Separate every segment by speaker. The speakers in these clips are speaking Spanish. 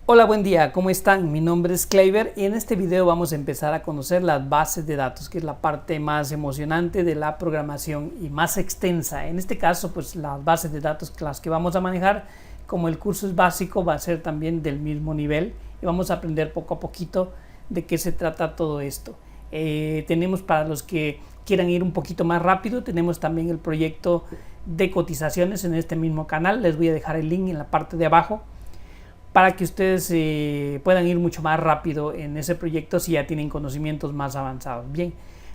Speaker 1: Hola, buen día, ¿cómo están? Mi nombre es Kleiber y en este video vamos a empezar a conocer las bases de datos, que es la parte más emocionante de la programación y más extensa. En este caso, pues las bases de datos las que vamos a manejar, como el curso es básico, va a ser también del mismo nivel y vamos a aprender poco a poquito de qué se trata todo esto. Tenemos, para los que quieran ir un poquito más rápido, tenemos también el proyecto de cotizaciones en este mismo canal. Les voy a dejar el link en la parte de abajo para que ustedes puedan ir mucho más rápido en ese proyecto si ya tienen conocimientos más avanzados. Bien,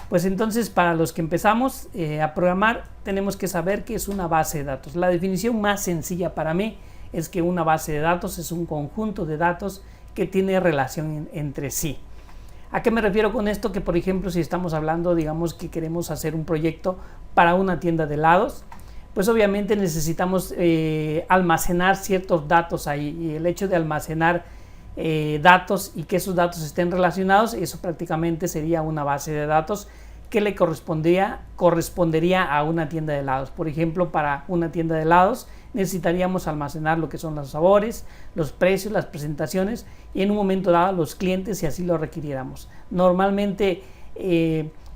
Speaker 1: pues entonces para los que empezamos a programar, tenemos que saber qué es una base de datos. La definición más sencilla para mí es que una base de datos es un conjunto de datos que tiene relación entre sí. ¿A qué me refiero con esto? Que por ejemplo, si estamos hablando, digamos que queremos hacer un proyecto para una tienda de helados, pues obviamente necesitamos almacenar ciertos datos ahí, y el hecho de almacenar datos y que esos datos estén relacionados, eso prácticamente sería una base de datos que le correspondería a una tienda de helados. Por ejemplo, para una tienda de helados necesitaríamos almacenar lo que son los sabores, los precios, las presentaciones y en un momento dado los clientes, si así lo requiriéramos. Normalmente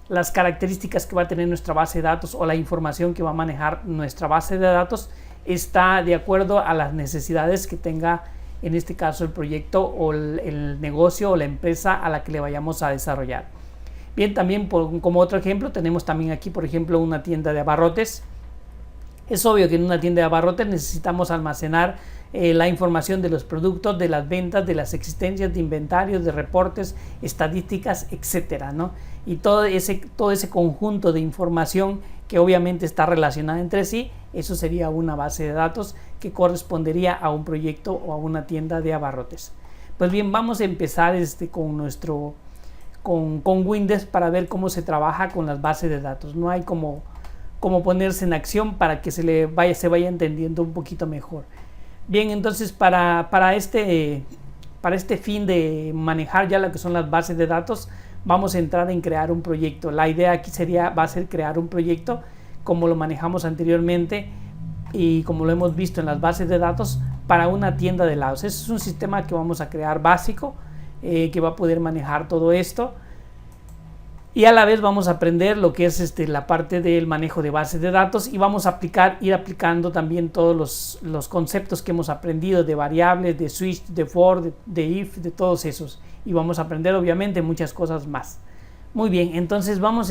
Speaker 1: las características que va a tener nuestra base de datos o la información que va a manejar nuestra base de datos está de acuerdo a las necesidades que tenga, en este caso, el proyecto o el negocio o la empresa a la que le vayamos a desarrollar. Bien, también como otro ejemplo tenemos también aquí, por ejemplo, una tienda de abarrotes. Es obvio que en una tienda de abarrotes necesitamos almacenar la información de los productos, de las ventas, de las existencias, de inventarios, de reportes, estadísticas, etcétera, ¿no? Y todo ese conjunto de información que obviamente está relacionada entre sí, eso sería una base de datos que correspondería a un proyecto o a una tienda de abarrotes. Pues bien, vamos a empezar con Windows para ver cómo se trabaja con las bases de datos. No hay como ponerse en acción para que se vaya entendiendo un poquito mejor. Bien, entonces para este fin de manejar ya lo que son las bases de datos, vamos a entrar en crear un proyecto. La idea aquí va a ser crear un proyecto como lo manejamos anteriormente y como lo hemos visto en las bases de datos para una tienda de helados. Ese es un sistema que vamos a crear básico, que va a poder manejar todo esto. Y a la vez vamos a aprender lo que es la parte del manejo de bases de datos y vamos a ir aplicando también todos los conceptos que hemos aprendido de variables, de switch, de for, de if, de todos esos. Y vamos a aprender obviamente muchas cosas más. Muy bien, entonces vamos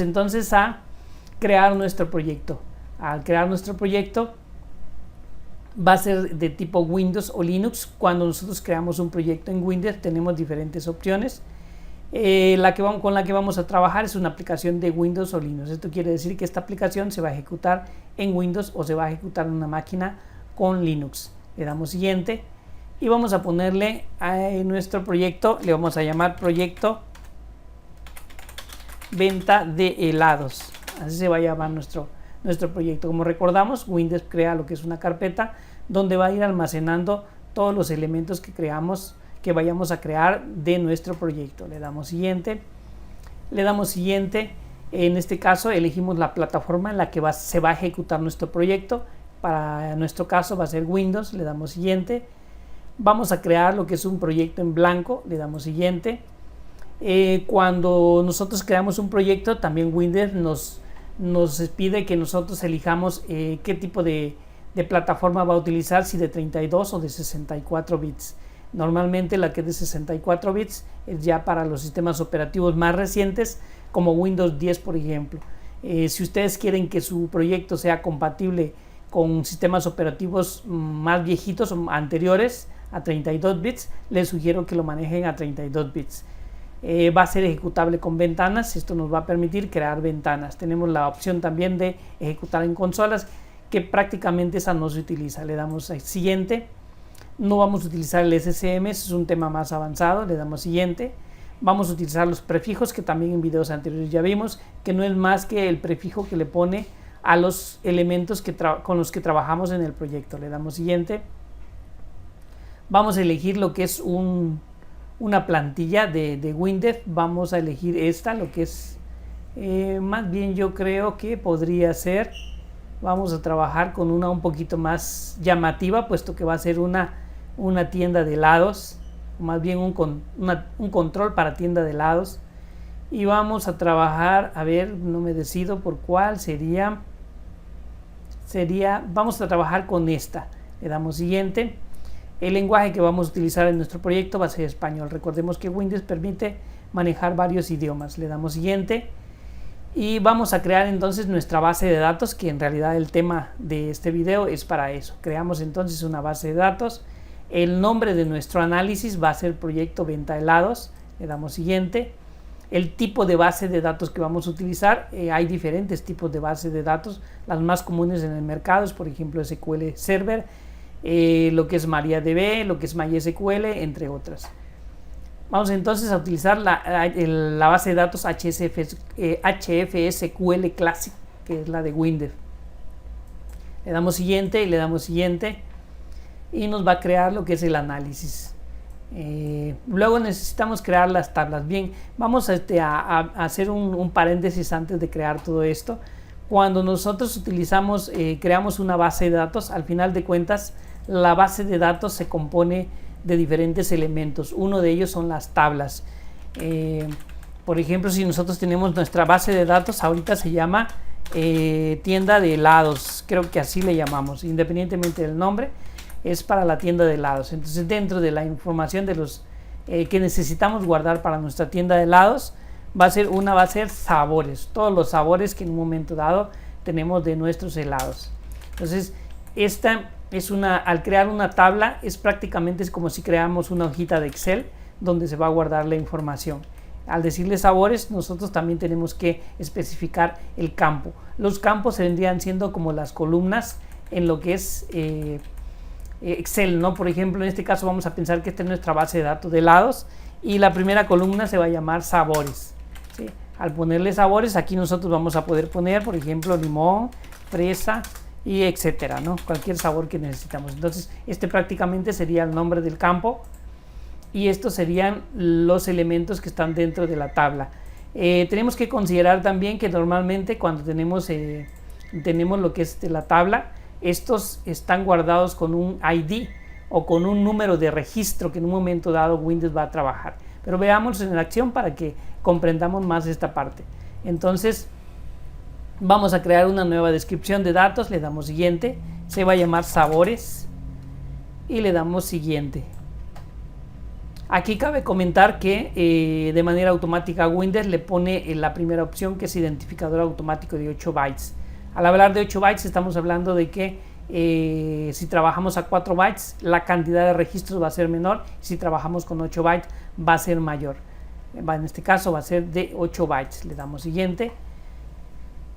Speaker 1: a crear nuestro proyecto. Al crear nuestro proyecto va a ser de tipo Windows o Linux. Cuando nosotros creamos un proyecto en Windows tenemos diferentes opciones. Con la que vamos a trabajar es una aplicación de Windows o Linux. Esto quiere decir que esta aplicación se va a ejecutar en Windows o se va a ejecutar en una máquina con Linux. Le damos siguiente y vamos a ponerle a nuestro proyecto, le vamos a llamar proyecto venta de helados. Así se va a llamar nuestro proyecto. Como recordamos, Windows crea lo que es una carpeta donde va a ir almacenando todos los elementos que vayamos a crear de nuestro proyecto. Le damos siguiente, en este caso elegimos la plataforma en la que se va a ejecutar nuestro proyecto. Para nuestro caso va a ser Windows, le damos siguiente, vamos a crear lo que es un proyecto en blanco, le damos siguiente. Cuando nosotros creamos un proyecto, también Windows nos pide que nosotros elijamos qué tipo de plataforma va a utilizar, si de 32 o de 64 bits. Normalmente la que es de 64 bits es ya para los sistemas operativos más recientes, como Windows 10, por ejemplo. Si ustedes quieren que su proyecto sea compatible con sistemas operativos más viejitos o anteriores a 32 bits, les sugiero que lo manejen a 32 bits. Va a ser ejecutable con ventanas. Esto nos va a permitir crear ventanas. Tenemos la opción también de ejecutar en consolas, que prácticamente esa no se utiliza. Le damos a siguiente. No vamos a utilizar el SSM, es un tema más avanzado. Le damos siguiente. Vamos a utilizar los prefijos, que también en videos anteriores ya vimos, que no es más que el prefijo que le pone a los elementos con los que trabajamos en el proyecto. Le damos siguiente. Vamos a elegir lo que es una plantilla de Windows. Vamos a elegir lo que es, más bien yo creo que podría ser, vamos a trabajar con una un poquito más llamativa, puesto que va a ser una tienda de helados. o más bien un control para tienda de helados, y vamos a trabajar, a ver, no me decido por cuál sería, vamos a trabajar con esta. Le damos siguiente. El lenguaje que vamos a utilizar en nuestro proyecto va a ser español. Recordemos que Windows permite manejar varios idiomas. Le damos siguiente y vamos a crear entonces nuestra base de datos, que en realidad el tema de este video es para eso. Creamos entonces una base de datos. El nombre de nuestro análisis va a ser proyecto venta helados. Le damos siguiente. El tipo de base de datos que vamos a utilizar, hay diferentes tipos de base de datos. Las más comunes en el mercado es, por ejemplo, SQL Server, lo que es MariaDB, lo que es MySQL, entre otras. Vamos entonces a utilizar la base de datos HFSQL Classic, que es la de Windows. Le damos siguiente y le damos siguiente y nos va a crear lo que es el análisis. Luego necesitamos crear las tablas. Bien, vamos a hacer un paréntesis antes de crear todo esto. Cuando nosotros creamos una base de datos, al final de cuentas la base de datos se compone de diferentes elementos. Uno de ellos son las tablas. Por ejemplo, si nosotros tenemos nuestra base de datos, ahorita se llama tienda de helados, creo que así le llamamos, independientemente del nombre, es para la tienda de helados. Entonces, dentro de la información de los que necesitamos guardar para nuestra tienda de helados, va a ser sabores, todos los sabores que en un momento dado tenemos de nuestros helados. Entonces, al crear una tabla, es como si creamos una hojita de Excel donde se va a guardar la información. Al decirle sabores, nosotros también tenemos que especificar el campo. Los campos vendrían siendo como las columnas en lo que es Excel, ¿no? Por ejemplo, en este caso vamos a pensar que esta es nuestra base de datos de helados y la primera columna se va a llamar sabores, ¿sí? Al ponerle sabores, aquí nosotros vamos a poder poner, por ejemplo, limón, fresa y etcétera, ¿no? Cualquier sabor que necesitamos. Entonces, prácticamente sería el nombre del campo y estos serían los elementos que están dentro de la tabla. Tenemos que considerar también que normalmente cuando tenemos lo que es la tabla, estos están guardados con un ID o con un número de registro que en un momento dado Windows va a trabajar. Pero veamos en acción para que comprendamos más esta parte. Entonces, vamos a crear una nueva descripción de datos, le damos siguiente, se va a llamar sabores y le damos siguiente. Aquí cabe comentar que de manera automática Windows le pone la primera opción, que es identificador automático de 8 bytes. Al hablar de 8 bytes estamos hablando de que si trabajamos a 4 bytes la cantidad de registros va a ser menor, si trabajamos con 8 bytes va a ser mayor. En este caso va a ser de 8 bytes. Le damos siguiente.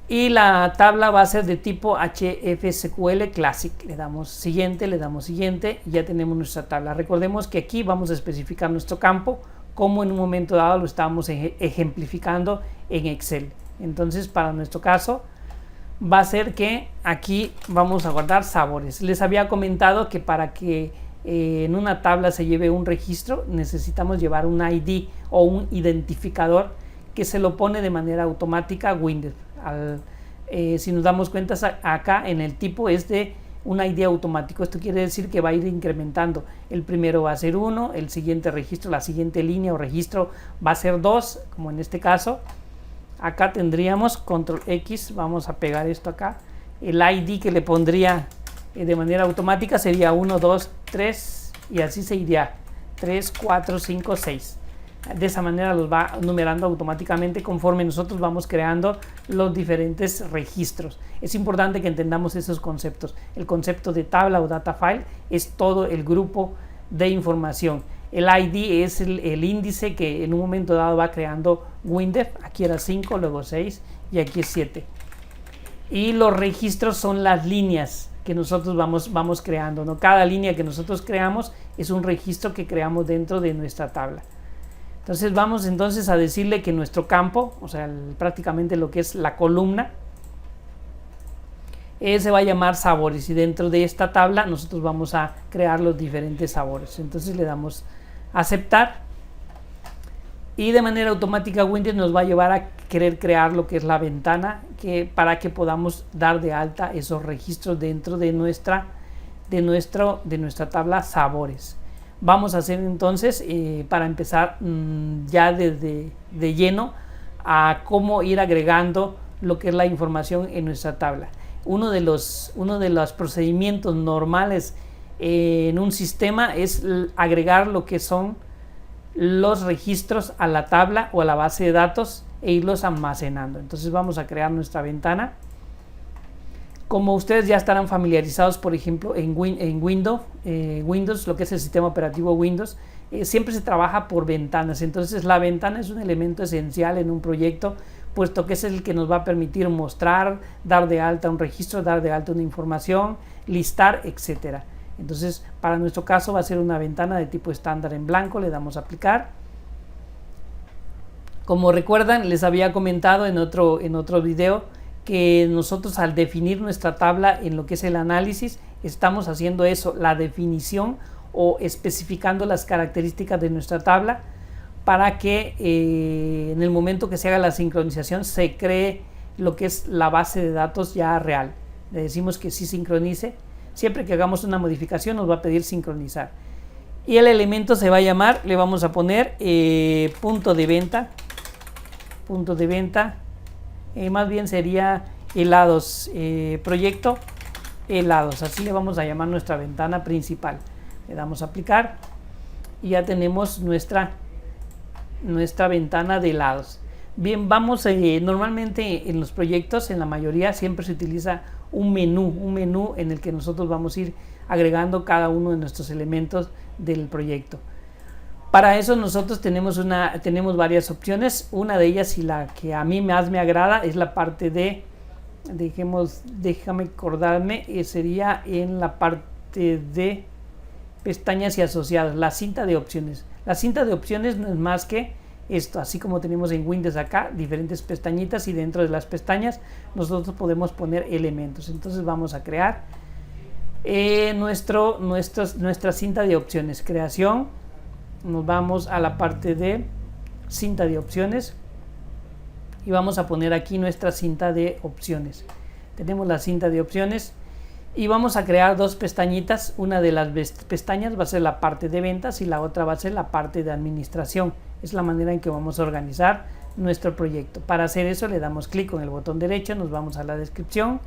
Speaker 1: Y la tabla va a ser de tipo HFSQL Classic. Le damos siguiente y ya tenemos nuestra tabla. Recordemos que aquí vamos a especificar nuestro campo, como en un momento dado lo estábamos ejemplificando en Excel. Entonces, para nuestro caso, va a ser que aquí vamos a guardar sabores. Les había comentado que para que en una tabla se lleve un registro, necesitamos llevar un ID o un identificador que se lo pone de manera automática Windows. Si nos damos cuenta acá en el tipo es de un ID automático. Esto quiere decir que va a ir incrementando. El primero va a ser 1, el siguiente registro, la siguiente línea o registro va a ser 2, como en este caso. Acá tendríamos control X, vamos a pegar esto acá. El ID que le pondría de manera automática sería 1, 2, 3 y así se iría 3, 4, 5, 6. De esa manera los va numerando automáticamente conforme nosotros vamos creando los diferentes registros. Es importante que entendamos esos conceptos. El concepto de tabla o data file es todo el grupo de información. El ID es el índice que en un momento dado va creando Windows. Aquí era 5, luego 6 y aquí es 7. Y los registros son las líneas que nosotros vamos creando, ¿no? Cada línea que nosotros creamos es un registro que creamos dentro de nuestra tabla. Entonces vamos a decirle que nuestro campo, o sea, prácticamente lo que es la columna, se va a llamar sabores, y dentro de esta tabla nosotros vamos a crear los diferentes sabores. Entonces le damos aceptar y de manera automática Windows nos va a llevar a querer crear lo que es la ventana para que podamos dar de alta esos registros dentro de nuestra tabla sabores. vamos a hacer entonces, para empezar ya de lleno, a cómo ir agregando lo que es la información en nuestra tabla. Uno de los procedimientos normales en un sistema es agregar lo que son los registros a la tabla o a la base de datos e irlos almacenando. Entonces vamos a crear nuestra ventana. Como ustedes ya estarán familiarizados, por ejemplo, en Windows, lo que es el sistema operativo Windows, siempre se trabaja por ventanas. Entonces la ventana es un elemento esencial en un proyecto, puesto que es el que nos va a permitir mostrar, dar de alta un registro, dar de alta una información, listar, etcétera. Entonces, para nuestro caso va a ser una ventana de tipo estándar en blanco. Le damos a aplicar. Como recuerdan, les había comentado en otro video que nosotros, al definir nuestra tabla en lo que es el análisis, estamos haciendo eso, la definición o especificando las características de nuestra tabla, para que en el momento que se haga la sincronización se cree lo que es la base de datos ya real. Le decimos que sí sincronice. Siempre que hagamos una modificación nos va a pedir sincronizar. Y el elemento se va a llamar, le vamos a poner punto de venta. Más bien sería helados, proyecto helados. Así le vamos a llamar nuestra ventana principal. Le damos a aplicar y ya tenemos nuestra ventana de helados. Bien, vamos, normalmente en los proyectos, en la mayoría, siempre se utiliza un menú en el que nosotros vamos a ir agregando cada uno de nuestros elementos del proyecto. Para eso nosotros tenemos varias opciones. Una de ellas, y la que a mí más me agrada, es la parte de, déjame acordarme, sería en la parte de pestañas y asociados, la cinta de opciones. La cinta de opciones no es más que esto, así como tenemos en Windows acá diferentes pestañitas, y dentro de las pestañas nosotros podemos poner elementos. Entonces vamos a crear nuestra cinta de opciones, creación. Nos vamos a la parte de cinta de opciones y vamos a poner aquí nuestra cinta de opciones. Tenemos la cinta de opciones y vamos a crear dos pestañitas. Una de las pestañas va a ser la parte de ventas y la otra va a ser la parte de administración. Es la manera en que vamos a organizar nuestro proyecto. Para hacer eso le damos clic con el botón derecho, nos vamos a la descripción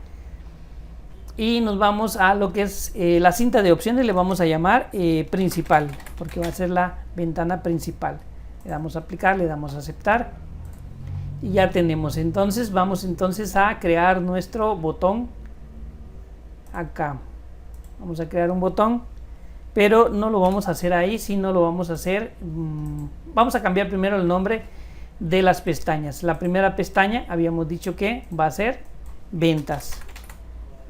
Speaker 1: y nos vamos a lo que es la cinta de opciones. Le vamos a llamar principal, porque va a ser la ventana principal. Le damos a aplicar, le damos a aceptar y ya tenemos. Entonces vamos a crear nuestro botón acá. Vamos a crear un botón, pero no lo vamos a hacer ahí, sino lo vamos a hacer, vamos a cambiar primero el nombre de las pestañas. La primera pestaña habíamos dicho que va a ser ventas.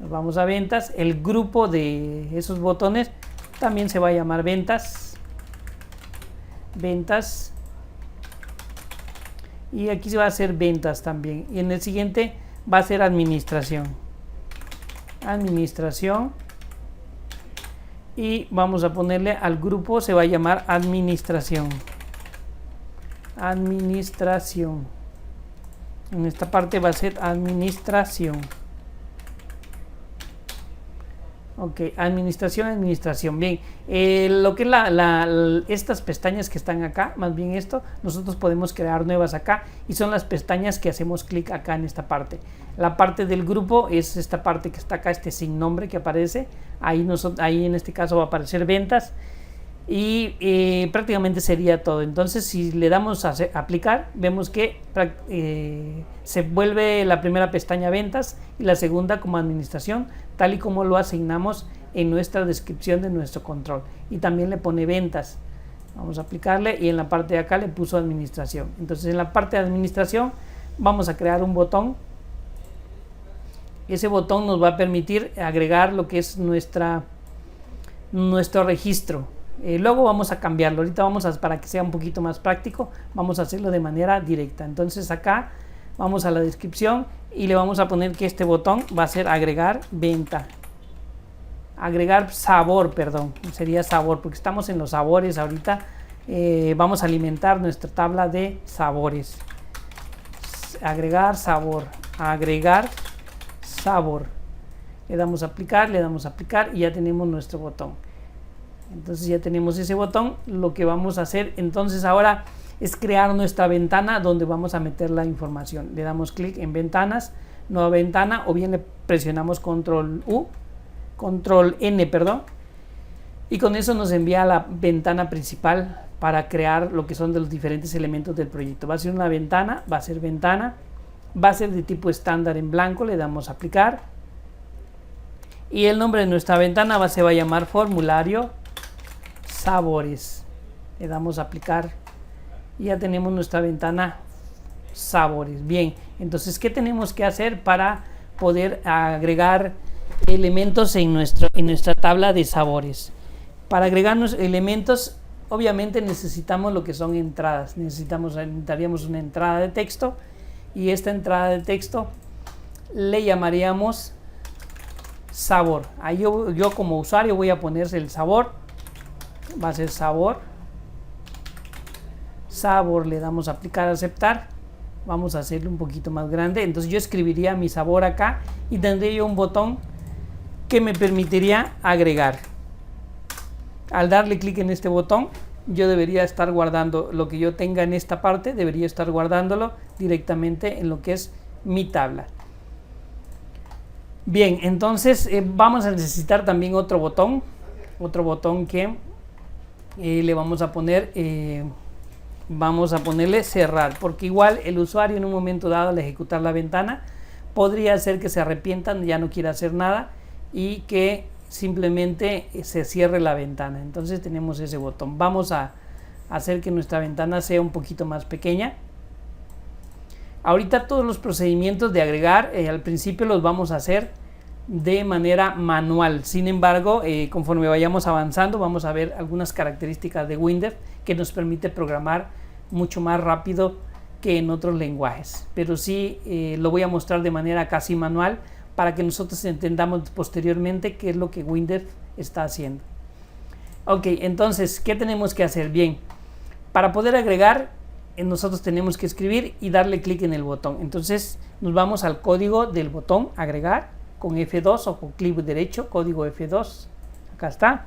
Speaker 1: Nos vamos a ventas. El grupo de esos botones también se va a llamar ventas. Y aquí se va a hacer ventas también. Y en el siguiente va a ser administración. Y vamos a ponerle al grupo, se va a llamar administración. En esta parte va a ser administración. Ok, administración. Bien, lo que es estas pestañas que están acá, más bien esto, nosotros podemos crear nuevas acá, y son las pestañas que hacemos clic acá en esta parte. La parte del grupo es esta parte que está acá, este sin nombre que aparece. Ahí en este caso va a aparecer ventas. Y prácticamente sería todo. Entonces, si le damos a aplicar, vemos que se vuelve la primera pestaña ventas y la segunda como administración, tal y como lo asignamos en nuestra descripción de nuestro control. Y también le pone ventas. Vamos a aplicarle, y en la parte de acá le puso administración. Entonces, en la parte de administración vamos a crear un botón. Ese botón nos va a permitir agregar lo que es nuestro registro. Luego vamos a cambiarlo. Ahorita para que sea un poquito más práctico, vamos a hacerlo de manera directa. Entonces acá vamos a la descripción y le vamos a poner que este botón va a ser agregar venta. Agregar sabor, perdón, sería sabor, porque estamos en los sabores ahorita. Vamos a alimentar nuestra tabla de sabores. Agregar sabor. Le damos a aplicar y ya tenemos nuestro botón. Entonces ya tenemos ese botón. Lo que vamos a hacer entonces ahora es crear nuestra ventana donde vamos a meter la información. Le damos clic en ventanas, nueva ventana, o bien le presionamos control N, perdón, y con eso nos envía a la ventana principal para crear lo que son de los diferentes elementos del proyecto. Va a ser una ventana, va a ser de tipo estándar en blanco, le damos a aplicar y el nombre de nuestra ventana se va a llamar formulario sabores. Le damos a aplicar y ya tenemos nuestra ventana sabores. Bien, entonces ¿qué tenemos que hacer para poder agregar elementos en nuestra tabla de sabores? Para agregar los elementos, obviamente necesitamos lo que son entradas. Necesitaríamos una entrada de texto y esta entrada de texto le llamaríamos sabor. Ahí yo como usuario voy a ponerse el sabor. Va a ser sabor. Sabor, le damos a aplicar, aceptar. Vamos a hacerlo un poquito más grande. Entonces yo escribiría mi sabor acá y tendría yo un botón que me permitiría agregar. Al darle clic en este botón, yo debería estar guardando lo que yo tenga en esta parte, debería estar guardándolo directamente en lo que es mi tabla. Bien, entonces vamos a necesitar también otro botón que le vamos a ponerle cerrar, porque igual el usuario en un momento dado al ejecutar la ventana podría ser que se arrepientan, ya no quiera hacer nada y que simplemente se cierre la ventana. Entonces tenemos ese botón. Vamos a hacer que nuestra ventana sea un poquito más pequeña. Ahorita todos los procedimientos de agregar al principio los vamos a hacer de manera manual. Sin embargo, conforme vayamos avanzando vamos a ver algunas características de WinDev que nos permite programar mucho más rápido que en otros lenguajes, pero sí lo voy a mostrar de manera casi manual para que nosotros entendamos posteriormente qué es lo que WinDev está haciendo. Ok, entonces, ¿qué tenemos que hacer? Bien, para poder agregar, nosotros tenemos que escribir y darle clic en el botón. Entonces, nos vamos al código del botón agregar con F2 o con clic derecho, código F2, acá está,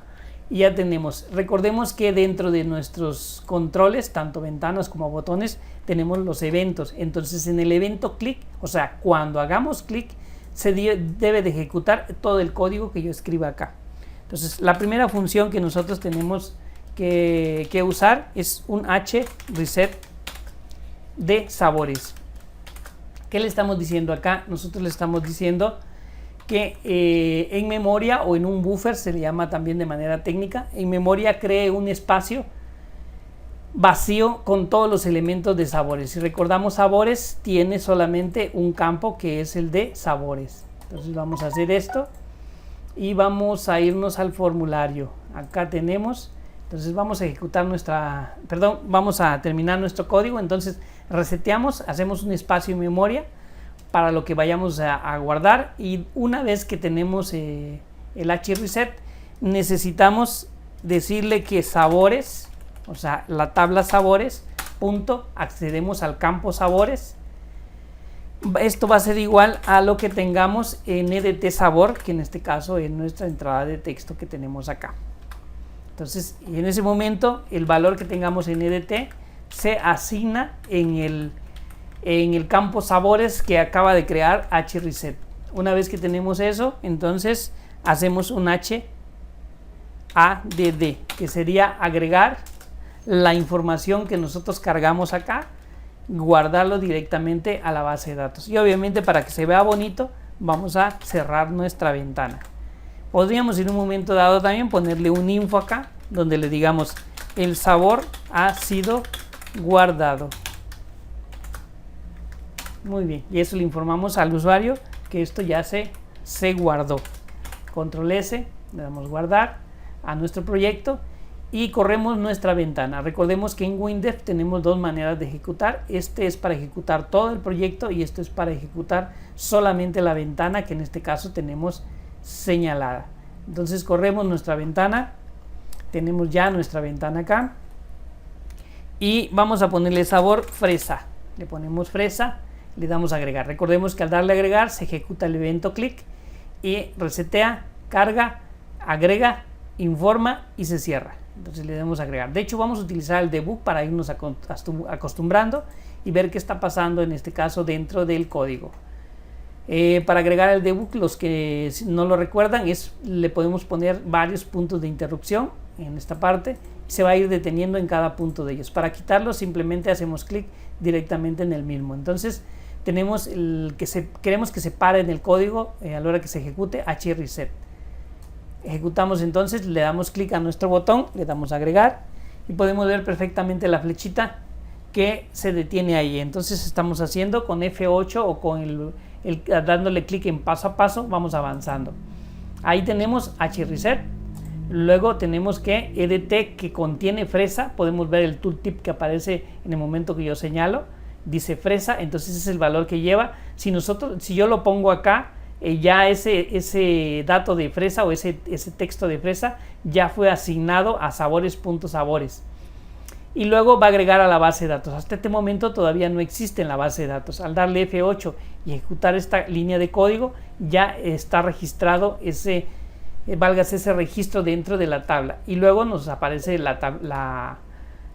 Speaker 1: y ya tenemos. Recordemos que dentro de nuestros controles, tanto ventanas como botones, tenemos los eventos. Entonces, en el evento clic, o sea, cuando hagamos clic, se debe de ejecutar todo el código que yo escriba acá. Entonces la primera función que nosotros tenemos que usar es un hreset de sabores. ¿Qué le estamos diciendo acá? Nosotros le estamos diciendo que en memoria o en un buffer, se le llama también de manera técnica, en memoria cree un espacio vacío con todos los elementos de sabores. Si recordamos, sabores tiene solamente un campo que es el de sabores. Entonces vamos a hacer esto y vamos a irnos al formulario. Acá tenemos, entonces vamos a ejecutar vamos a terminar nuestro código. Entonces reseteamos, hacemos un espacio en memoria para lo que vayamos a guardar, y una vez que tenemos el hreset, necesitamos decirle que sabores, o sea, la tabla sabores, punto, accedemos al campo sabores. Esto va a ser igual a lo que tengamos en edt sabor, que en este caso es nuestra entrada de texto que tenemos acá. Entonces, en ese momento, el valor que tengamos en edt se asigna en el campo sabores que acaba de crear hreset. Una vez que tenemos eso, entonces hacemos un add, que sería agregar la información que nosotros cargamos acá, guardarlo directamente a la base de datos. Y obviamente, para que se vea bonito, vamos a cerrar nuestra ventana. Podríamos en un momento dado también ponerle un info acá, donde le digamos el sabor ha sido guardado. Muy bien, y eso le informamos al usuario que esto ya se guardó. Control S, le damos guardar a nuestro proyecto y corremos nuestra ventana. Recordemos que en WinDev tenemos dos maneras de ejecutar. Este es para ejecutar todo el proyecto y esto es para ejecutar solamente la ventana que en este caso tenemos señalada. Entonces corremos nuestra ventana, tenemos ya nuestra ventana acá y vamos a ponerle sabor fresa. Le ponemos fresa, le damos a agregar. Recordemos que al darle a agregar se ejecuta el evento clic y resetea, carga, agrega informa y se cierra. Entonces le debemos agregar. De hecho, vamos a utilizar el debug para irnos acostumbrando y ver qué está pasando en este caso dentro del código. Para agregar el debug, los que no lo recuerdan, le podemos poner varios puntos de interrupción en esta parte y se va a ir deteniendo en cada punto de ellos. Para quitarlo simplemente hacemos clic directamente en el mismo. Entonces tenemos queremos que se pare en el código a la hora que se ejecute hreset. Ejecutamos entonces, le damos clic a nuestro botón, le damos a agregar y podemos ver perfectamente la flechita que se detiene ahí. Entonces estamos haciendo con F8 o con dándole clic en paso a paso, vamos avanzando. Ahí tenemos hreset. Luego tenemos que EDT, que contiene fresa. Podemos ver el tooltip que aparece en el momento que yo señalo, dice fresa, entonces ese es el valor que lleva. Si yo lo pongo acá, ya ese dato de fresa o ese texto de fresa ya fue asignado a sabores.sabores. Y luego va a agregar a la base de datos. Hasta este momento todavía no existe en la base de datos. Al darle F8 y ejecutar esta línea de código, ya está registrado ese registro dentro de la tabla. Y luego nos aparece la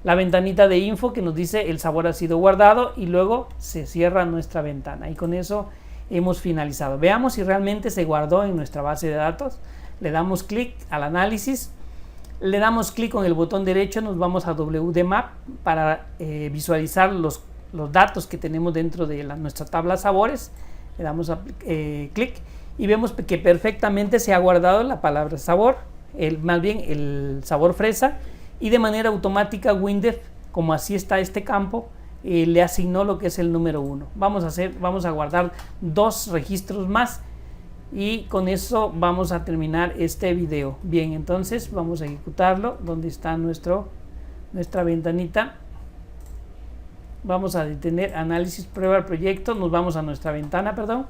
Speaker 1: ventanita de info que nos dice el sabor ha sido guardado y luego se cierra nuestra ventana. Y con eso hemos finalizado. Veamos si realmente se guardó en nuestra base de datos. Le damos clic al análisis. Le damos clic con el botón derecho, nos vamos a WDMap para visualizar los datos que tenemos dentro de nuestra tabla sabores. Le damos clic y vemos que perfectamente se ha guardado la palabra sabor, más bien el sabor fresa, y de manera automática Windef, como así está este campo, le asignó lo que es el número 1. Vamos a guardar 2 registros más. Y con eso vamos a terminar este video. Bien, entonces vamos a ejecutarlo. ¿Dónde está nuestra ventanita? Vamos a detener análisis, prueba el proyecto. Nos vamos a nuestra ventana, perdón.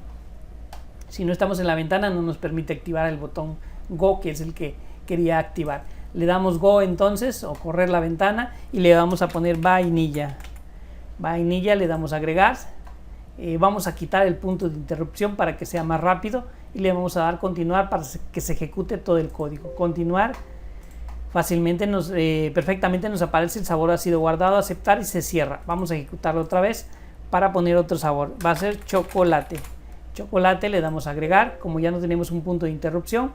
Speaker 1: Si no estamos en la ventana no nos permite activar el botón Go, que es el que quería activar. Le damos Go entonces, o correr la ventana, y le vamos a poner vainilla. Vainilla, le damos a agregar. Vamos a quitar el punto de interrupción para que sea más rápido y le vamos a dar continuar para que se ejecute todo el código. Continuar, perfectamente nos aparece el sabor ha sido guardado, aceptar y se cierra. Vamos a ejecutarlo otra vez para poner otro sabor. Va a ser chocolate. Chocolate, le damos a agregar. Como ya no tenemos un punto de interrupción,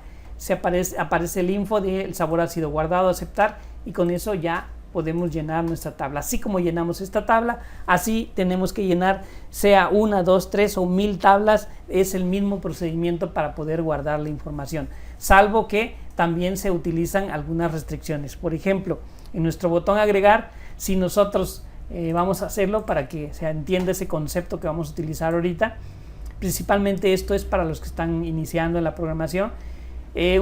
Speaker 1: aparece el info de el sabor ha sido guardado, aceptar, y con eso ya podemos llenar nuestra tabla. Así como llenamos esta tabla, así tenemos que llenar sea 1, 2, 3 o 1000 tablas. Es el mismo procedimiento para poder guardar la información, salvo que también se utilizan algunas restricciones. Por ejemplo, en nuestro botón agregar, si nosotros vamos a hacerlo para que se entienda ese concepto que vamos a utilizar ahorita, principalmente esto es para los que están iniciando en la programación.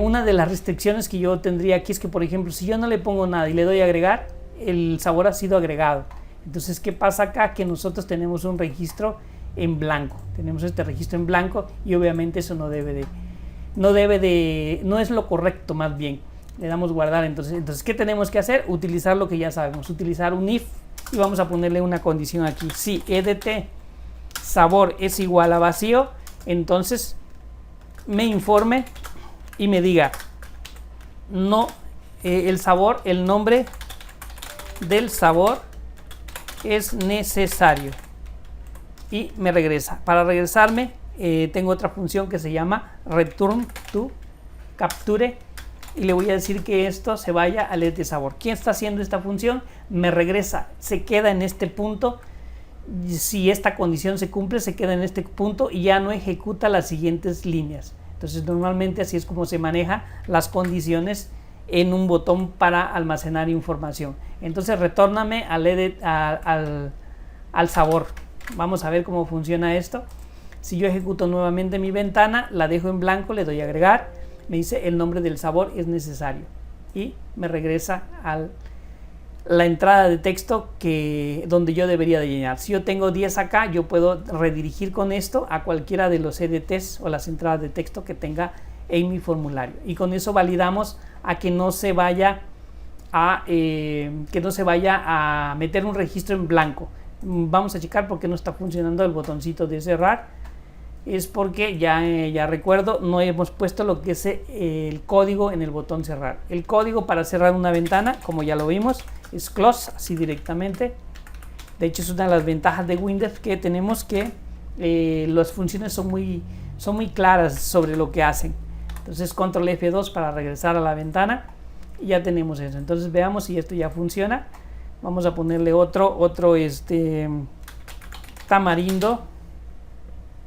Speaker 1: Una de las restricciones que yo tendría aquí es que, por ejemplo, si yo no le pongo nada y le doy a agregar, el sabor ha sido agregado. Entonces, ¿qué pasa acá? Que nosotros tenemos un registro en blanco. Tenemos este registro en blanco y obviamente eso no es lo correcto, más bien. Le damos guardar. Entonces, ¿qué tenemos que hacer? Utilizar lo que ya sabemos. Utilizar un if y vamos a ponerle una condición aquí. Si EDT sabor es igual a vacío, entonces me informe y me diga no, el nombre del sabor es necesario, y me regresa. Para regresarme tengo otra función que se llama return to capture y le voy a decir que esto se vaya al EDT sabor. ¿Quién está haciendo esta función? Me regresa, se queda en este punto. Si esta condición se cumple, se queda en este punto y ya no ejecuta las siguientes líneas. Entonces normalmente así es como se maneja las condiciones en un botón para almacenar información. Entonces retórname al sabor. Vamos a ver cómo funciona esto. Si yo ejecuto nuevamente mi ventana, la dejo en blanco, le doy a agregar, me dice el nombre del sabor es necesario y me regresa a la entrada de texto donde yo debería de llenar. Si yo tengo 10 acá, yo puedo redirigir con esto a cualquiera de los EDTs o las entradas de texto que tenga en mi formulario, y con eso validamos a que no se vaya a meter un registro en blanco. Vamos a checar por qué no está funcionando el botoncito de cerrar. es porque ya recuerdo, no hemos puesto lo que es el código en el botón cerrar. El código para cerrar una ventana, como ya lo vimos, es close, así directamente. De hecho, es una de las ventajas de Windows, que tenemos que las funciones son muy claras sobre lo que hacen. Entonces, control F2 para regresar a la ventana y ya tenemos eso. Entonces, veamos si esto ya funciona. Vamos a ponerle otro tamarindo.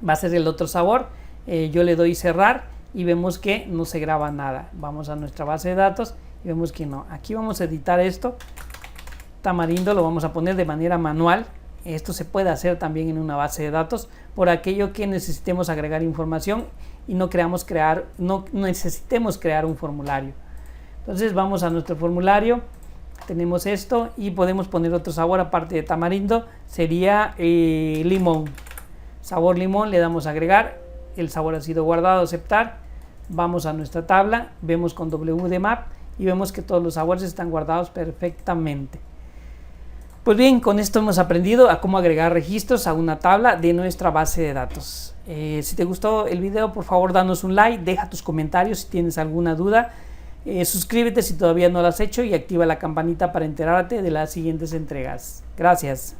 Speaker 1: Va a ser el otro sabor. Yo le doy cerrar y vemos que no se graba nada. Vamos a nuestra base de datos y vemos que no. Aquí vamos a editar esto. Tamarindo lo vamos a poner de manera manual. Esto se puede hacer también en una base de datos por aquello que necesitemos agregar información y no necesitemos crear un formulario. Entonces vamos a nuestro formulario, tenemos esto y podemos poner otro sabor aparte de tamarindo, sería limón. Sabor limón, le damos a agregar, el sabor ha sido guardado, aceptar. Vamos a nuestra tabla, vemos con wdmap y vemos que todos los sabores están guardados perfectamente. Pues bien, con esto hemos aprendido a cómo agregar registros a una tabla de nuestra base de datos. Si te gustó el video, por favor danos un like, deja tus comentarios si tienes alguna duda, suscríbete si todavía no lo has hecho y activa la campanita para enterarte de las siguientes entregas. Gracias.